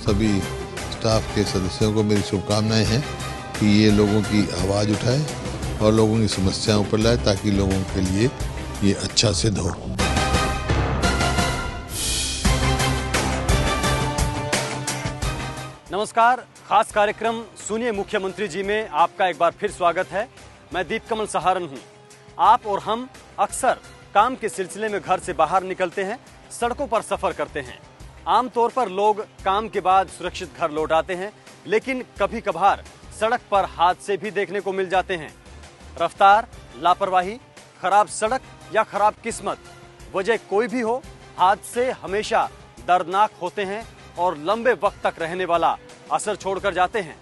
सभी स्टाफ के सदस्यों को मेरी शुभकामनाएं हैं कि ये लोगों की आवाज़ उठाए और लोगों की समस्याओं पर लाए ताकि लोगों के लिए ये अच्छा सिद्ध हो। नमस्कार, खास कार्यक्रम सुनिए मुख्यमंत्री जी में आपका एक बार फिर स्वागत है। मैं दीपकमल सहारन हूं। आप और हम अक्सर काम के सिलसिले में घर से बाहर निकलते हैं, सड़कों पर सफर करते हैं। आमतौर पर लोग काम के बाद सुरक्षित घर लौट आते हैं, लेकिन कभी कभार सड़क पर हादसे भी देखने को मिल जाते हैं। रफ्तार, लापरवाही, खराब सड़क या खराब किस्मत, वजह कोई भी हो, हादसे हमेशा दर्दनाक होते हैं और लंबे वक्त तक रहने वाला असर छोड़कर जाते हैं।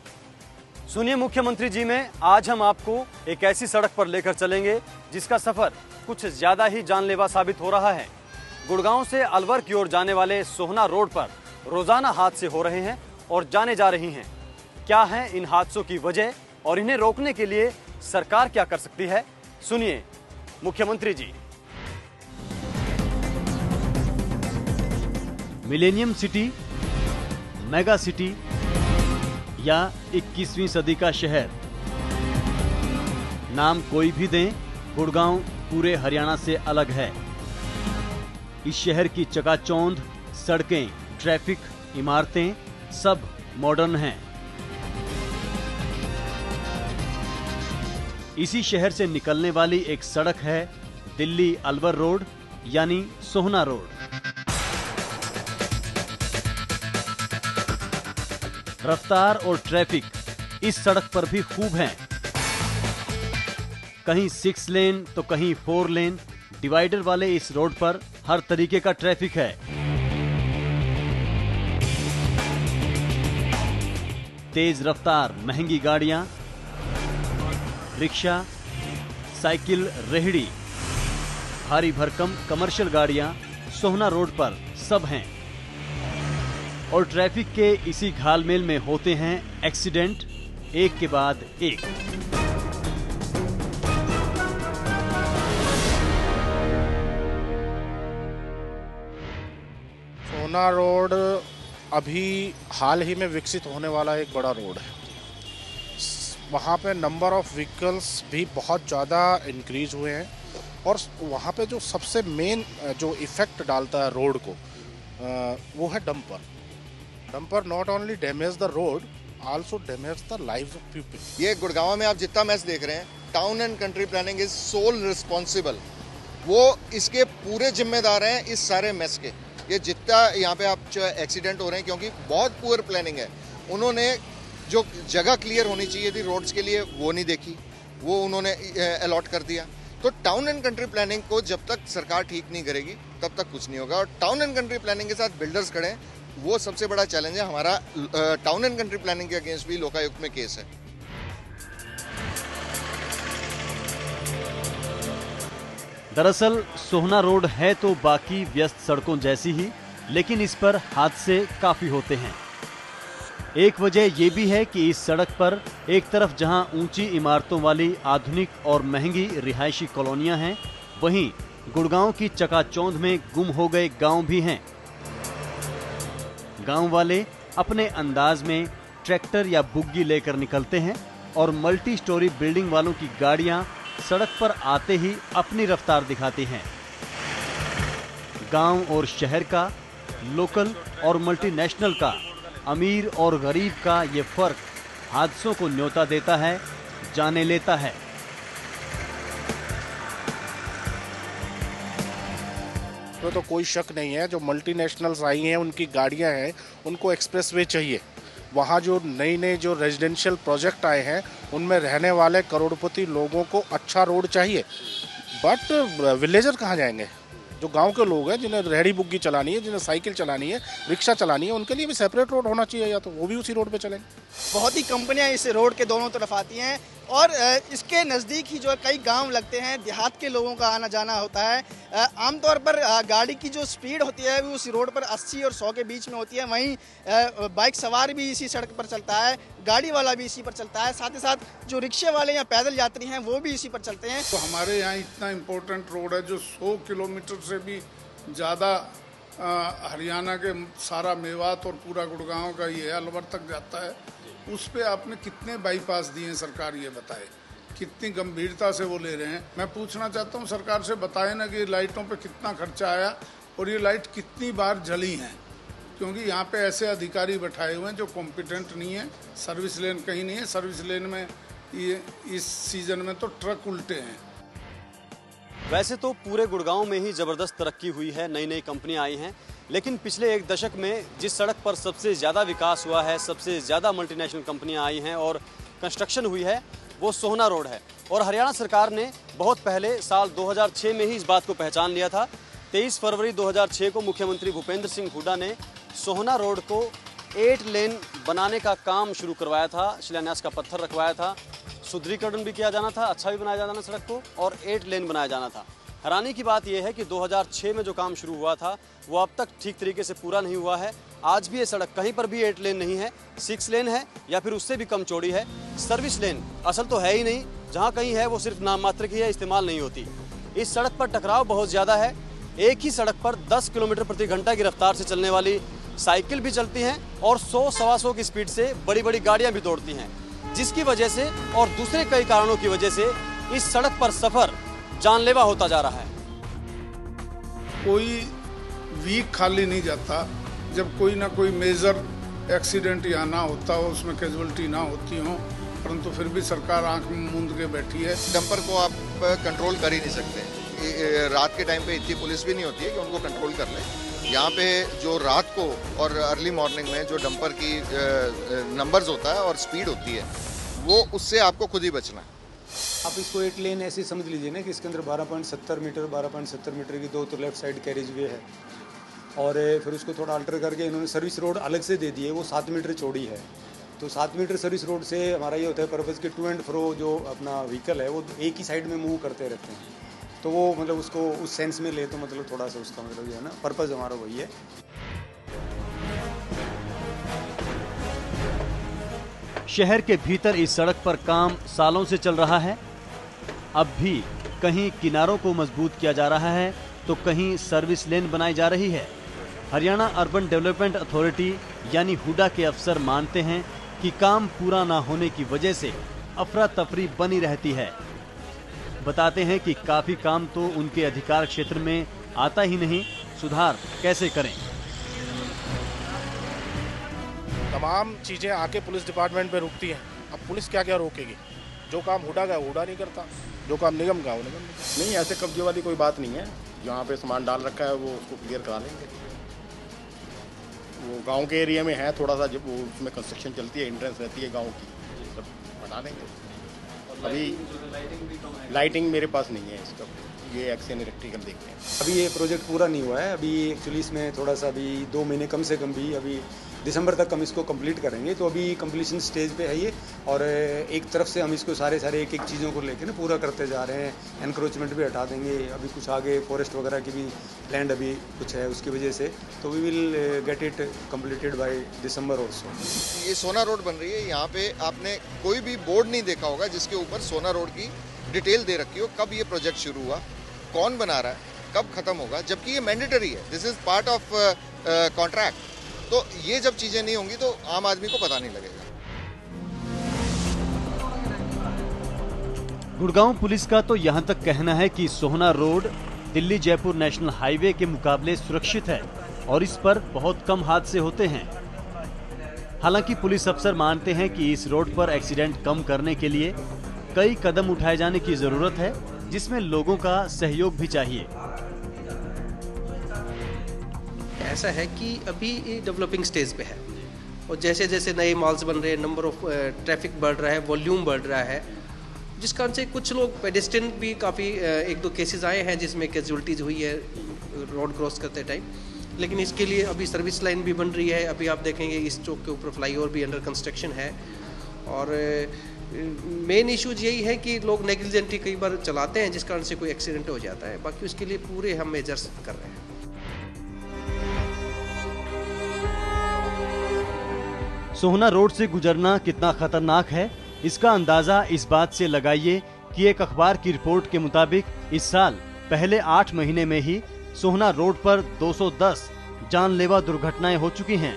सुनिए मुख्यमंत्री जी में आज हम आपको एक ऐसी सड़क पर लेकर चलेंगे जिसका सफर कुछ ज्यादा ही जानलेवा साबित हो रहा है। गुड़गांव से अलवर की ओर जाने वाले सोहना रोड पर रोजाना हादसे हो रहे हैं और जाने जा रही हैं। क्या है इन हादसों की वजह और इन्हें रोकने के लिए सरकार क्या कर सकती है? सुनिए मुख्यमंत्री जी। मिलेनियम सिटी, मेगा सिटी या 21वीं सदी का शहर, नाम कोई भी दें, गुड़गांव पूरे हरियाणा से अलग है। इस शहर की चकाचौंध सड़कें, ट्रैफिक, इमारतें सब मॉडर्न हैं। इसी शहर से निकलने वाली एक सड़क है दिल्ली अलवर रोड यानी सोहना रोड। रफ्तार और ट्रैफिक इस सड़क पर भी खूब हैं। कहीं 6 लेन तो कहीं 4 लेन डिवाइडर वाले इस रोड पर हर तरीके का ट्रैफिक है। तेज रफ्तार महंगी गाड़ियां, रिक्शा, साइकिल, रेहड़ी, भारी भरकम कमर्शियल गाड़ियां सोहना रोड पर सब हैं। और ट्रैफिक के इसी घालमेल में होते हैं एक्सीडेंट, एक के बाद एक। सोहना रोड अभी हाल ही में विकसित होने वाला एक बड़ा रोड है। वहाँ पे नंबर ऑफ व्हीकल्स भी बहुत ज़्यादा इंक्रीज हुए हैं और वहाँ पे जो सबसे मेन जो इफ़ेक्ट डालता है रोड को वो है dumper. Dumper not only damage the road, also damage the lives of people. ये गुड़गांव में आप जितना मैस देख रहे हैं, town and country planning is sole responsible. वो इसके पूरे जिम्मेदार हैं इस सारे मैस के। ये जितना यहाँ पे आप एक्सीडेंट हो रहे हैं क्योंकि बहुत पुअर प्लानिंग है। उन्होंने जो जगह क्लियर होनी चाहिए थी रोड्स के लिए वो नहीं देखी, वो उन्होंने अलॉट कर दिया। तो टाउन एंड कंट्री प्लानिंग को जब तक सरकार ठीक नहीं करेगी तब तक कुछ नहीं होगा। और टाउन एंड कंट्री प्लानिंग के साथ बिल्डर्स खड़े हैं, वो सबसे बड़ा चैलेंज है हमारा। टाउन एंड कंट्री प्लानिंग के अगेंस्ट भी लोकायुक्त में केस है। दरअसल सोहना रोड है तो बाकी व्यस्त सड़कों जैसी ही, लेकिन इस पर हादसे काफी होते हैं। एक वजह यह भी है कि इस सड़क पर एक तरफ जहां ऊंची इमारतों वाली आधुनिक और महंगी रिहायशी कॉलोनियां हैं, वहीं गुड़गांव की चकाचौंध में गुम हो गए गांव भी हैं। गांव वाले अपने अंदाज में ट्रैक्टर या बुग्गी लेकर निकलते हैं और मल्टी स्टोरी बिल्डिंग वालों की गाड़ियां सड़क पर आते ही अपनी रफ्तार दिखाती हैं। गांव और शहर का, लोकल और मल्टीनेशनल का, अमीर और गरीब का ये फर्क हादसों को न्योता देता है, जाने लेता है। तो कोई शक नहीं है, जो मल्टीनेशनल्स आई हैं उनकी गाड़ियां हैं, उनको एक्सप्रेसवे चाहिए। वहाँ जो नए जो रेजिडेंशियल प्रोजेक्ट आए हैं उनमें रहने वाले करोड़पति लोगों को अच्छा रोड चाहिए। बट विलेजर कहाँ जाएंगे? जो गांव के लोग हैं, जिन्हें रेहड़ी बुग्गी चलानी है, जिन्हें साइकिल चलानी है, रिक्शा चलानी है, उनके लिए भी सेपरेट रोड होना चाहिए, या तो वो भी उसी रोड पे चलेंगे। बहुत ही कंपनियां इस रोड के दोनों तरफ आती हैं और इसके नज़दीक ही जो कई गांव लगते हैं, देहात के लोगों का आना जाना होता है। आमतौर पर गाड़ी की जो स्पीड होती है वो उस रोड पर 80 और 100 के बीच में होती है। वहीं बाइक सवार भी इसी सड़क पर चलता है, गाड़ी वाला भी इसी पर चलता है, साथ ही साथ जो रिक्शे वाले या पैदल यात्री हैं वो भी इसी पर चलते हैं। तो हमारे यहाँ इतना इम्पोर्टेंट रोड है जो 100 किलोमीटर से भी ज़्यादा हरियाणा के सारा मेवात और पूरा गुड़गांव का ये अलवर तक जाता है, उस पे आपने कितने बाईपास दिए हैं सरकार ये बताए, कितनी गंभीरता से वो ले रहे हैं। मैं पूछना चाहता हूँ सरकार से, बताए ना कि लाइटों पे कितना खर्चा आया और ये लाइट कितनी बार जली हैं, क्योंकि यहाँ पे ऐसे अधिकारी बैठाए हुए हैं जो कॉम्पिटेंट नहीं है। सर्विस लेन कहीं नहीं है, सर्विस लेन में ये इस सीजन में तो ट्रक उल्टे हैं। वैसे तो पूरे गुड़गांव में ही जबरदस्त तरक्की हुई है, नई नई कंपनियां आई हैं, लेकिन पिछले एक दशक में जिस सड़क पर सबसे ज़्यादा विकास हुआ है, सबसे ज़्यादा मल्टीनेशनल कंपनियां आई हैं और कंस्ट्रक्शन हुई है, वो सोहना रोड है। और हरियाणा सरकार ने बहुत पहले साल 2006 में ही इस बात को पहचान लिया था। 23 फरवरी 2006 को मुख्यमंत्री भूपेंद्र सिंह हुड्डा ने सोहना रोड को 8 लेन बनाने का काम शुरू करवाया था, शिलान्यास का पत्थर रखवाया था, सुदृढ़ीकरण भी किया जाना था, अच्छा भी बनाया जाना था सड़क को, और 8 लेन बनाया जाना था। हैरानी की बात यह है कि 2006 में जो काम शुरू हुआ था वो अब तक ठीक तरीके से पूरा नहीं हुआ है। आज भी ये सड़क कहीं पर भी 8 लेन नहीं है, 6 लेन है या फिर उससे भी कम चौड़ी है। सर्विस लेन असल तो है ही नहीं, जहाँ कहीं है वो सिर्फ नाम मात्र की है, इस्तेमाल नहीं होती। इस सड़क पर टकराव बहुत ज़्यादा है। एक ही सड़क पर 10 किलोमीटर प्रति घंटा की रफ्तार से चलने वाली साइकिल भी चलती हैं और 100-125 की स्पीड से बड़ी बड़ी गाड़ियाँ भी दौड़ती हैं, जिसकी वजह से और दूसरे कई कारणों की वजह से इस सड़क पर सफर जानलेवा होता जा रहा है। कोई वीक खाली नहीं जाता जब कोई ना कोई मेजर एक्सीडेंट यहाँ ना होता हो, उसमें कैजुअलिटी ना होती हो, परंतु फिर भी सरकार आंख में मूंद के बैठी है। डंपर को आप कंट्रोल कर ही नहीं सकते। रात के टाइम पे इतनी पुलिस भी नहीं होती है कि उनको कंट्रोल कर ले। यहाँ पे जो रात को और अर्ली मॉर्निंग में जो डंपर की नंबर्स होता है और स्पीड होती है, वो उससे आपको खुद ही बचना है। आप इसको 8 लेन ऐसे समझ लीजिए ना कि इसके अंदर 12.70 मीटर की 2 तो लेफ्ट साइड कैरेज वे है, और फिर उसको थोड़ा अल्टर करके इन्होंने सर्विस रोड अलग से दे दी है, वो 7 मीटर चौड़ी है। तो 7 मीटर सर्विस रोड से हमारा ये होता है पर्पज़ कि टू एंड फ्रो जो अपना व्हीकल है वो एक ही साइड में मूव करते रहते हैं, तो वो मतलब उसको उस सेंस में ले तो मतलब थोड़ा सा उसका मतलब ये है ना, पर्पज़ हमारा वही है। शहर के भीतर इस सड़क पर काम सालों से चल रहा है। अब भी कहीं किनारों को मजबूत किया जा रहा है तो कहीं सर्विस लेन बनाई जा रही है। हरियाणा अर्बन डेवलपमेंट अथॉरिटी यानी हुडा के अफसर मानते हैं कि काम पूरा ना होने की वजह से अफरा तफरी बनी रहती है। बताते हैं कि काफी काम तो उनके अधिकार क्षेत्र में आता ही नहीं, सुधार कैसे करें। तमाम चीज़ें आके पुलिस डिपार्टमेंट पे रुकती हैं। अब पुलिस क्या क्या रोकेगी? जो काम हुडा का हुडा नहीं करता, जो काम निगम का वो निगम नहीं। ऐसे कब्जे वाली कोई बात नहीं है। जहाँ पे सामान डाल रखा है वो उसको क्लियर करा लेंगे। वो गांव के एरिया में है थोड़ा सा, जब वो उसमें कंस्ट्रक्शन चलती है, एंट्रेंस रहती है गांव की, सब बना लेंगे। अभी लाइटिंग मेरे पास नहीं है, इसका ये एक्शन इलेक्ट्रिकल देखते हैं। अभी ये प्रोजेक्ट पूरा नहीं हुआ है, अभी एक्चुअली इसमें थोड़ा सा अभी 2 महीने कम से कम भी, अभी दिसंबर तक हम इसको कंप्लीट करेंगे। तो अभी कंप्लीशन स्टेज पे है ये, और एक तरफ से हम इसको सारे एक एक चीज़ों को लेकर ना पूरा करते जा रहे हैं। एनक्रोचमेंट भी हटा देंगे, अभी कुछ आगे फॉरेस्ट वगैरह की भी लैंड अभी कुछ है उसकी वजह से, तो we will get it completed by December also. ये सोना रोड बन रही है, यहाँ पे आपने कोई भी बोर्ड नहीं देखा होगा जिसके ऊपर सोना रोड की डिटेल दे रखी हो, कब ये प्रोजेक्ट शुरू हुआ, कौन बना रहा है, कब खत्म होगा, जबकि ये मैंडेटरी है, this is part of contract. तो ये जब चीजें नहीं होंगी तो आम आदमी को पता नहीं लगेगा। गुड़गांव पुलिस का तो यहां तक कहना है कि Sohna road Delhi Jaipur national highway के मुकाबले सुरक्षित है और इस पर बहुत कम हादसे होते हैं। हालांकि पुलिस अफसर मानते हैं कि इस रोड पर एक्सीडेंट कम करने के लिए कई कदम उठाए जाने की जरूरत है, जिसमें लोगों का सहयोग भी चाहिए। ऐसा है कि अभी डेवलपिंग स्टेज पे है और जैसे जैसे नए मॉल्स बन रहे हैं, नंबर ऑफ ट्रैफिक बढ़ रहा है, वॉल्यूम बढ़ रहा है, जिस कारण से कुछ लोग पेडेस्ट्रियन भी काफ़ी 1-2 केसेस आए हैं जिसमें कैजुअलिटीज़ हुई है रोड क्रॉस करते टाइम। लेकिन इसके लिए अभी सर्विस लाइन भी बन रही है। अभी आप देखेंगे इस चौक के ऊपर फ्लाईओवर भी अंडर कंस्ट्रक्शन है। और मेन इश्यूज यही है कि लोग नेग्लिजेंटली कई बार चलाते हैं जिस कारण से कोई एक्सीडेंट हो जाता है। बाकी उसके लिए पूरे हम मेजर्स कर रहे हैं। सोहना रोड से गुजरना कितना खतरनाक है, इसका अंदाजा इस बात से लगाइए कि एक अखबार की रिपोर्ट के मुताबिक इस साल पहले 8 महीने में ही सोहना रोड पर 210 जानलेवा दुर्घटनाएं हो चुकी हैं।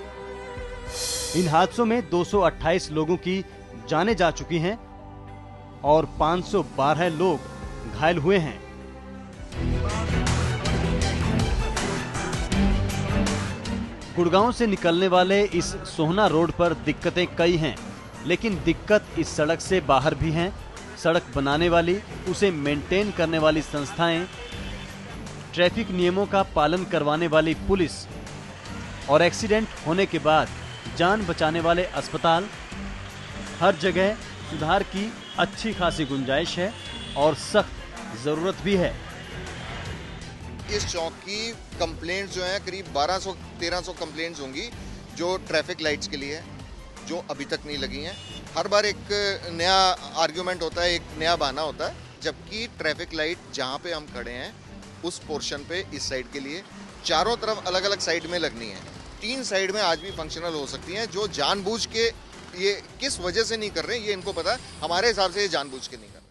इन हादसों में 228 लोगों की जानें जा चुकी हैं और 512 लोग घायल हुए हैं। गुड़गांव से निकलने वाले इस सोहना रोड पर दिक्कतें कई हैं, लेकिन दिक्कत इस सड़क से बाहर भी हैं। सड़क बनाने वाली, उसे मेंटेन करने वाली संस्थाएं, ट्रैफिक नियमों का पालन करवाने वाली पुलिस और एक्सीडेंट होने के बाद जान बचाने वाले अस्पताल, हर जगह सुधार की अच्छी खासी गुंजाइश है और सख्त जरूरत भी है। इस चौक की कंप्लेंट्स जो हैं करीब 1200-1300 कंप्लेंट्स होंगी जो ट्रैफिक लाइट्स के लिए है, जो अभी तक नहीं लगी हैं। हर बार एक नया आर्ग्यूमेंट होता है, एक नया बहाना होता है, जबकि ट्रैफिक लाइट जहां पे हम खड़े हैं उस पोर्शन पे इस साइड के लिए चारों तरफ अलग अलग साइड में लगनी है। 3 साइड में आज भी फंक्शनल हो सकती हैं। जो जानबूझ के ये किस वजह से नहीं कर रहे हैं ये इनको पता है, हमारे हिसाब से ये जानबूझ के नहीं कर रहे।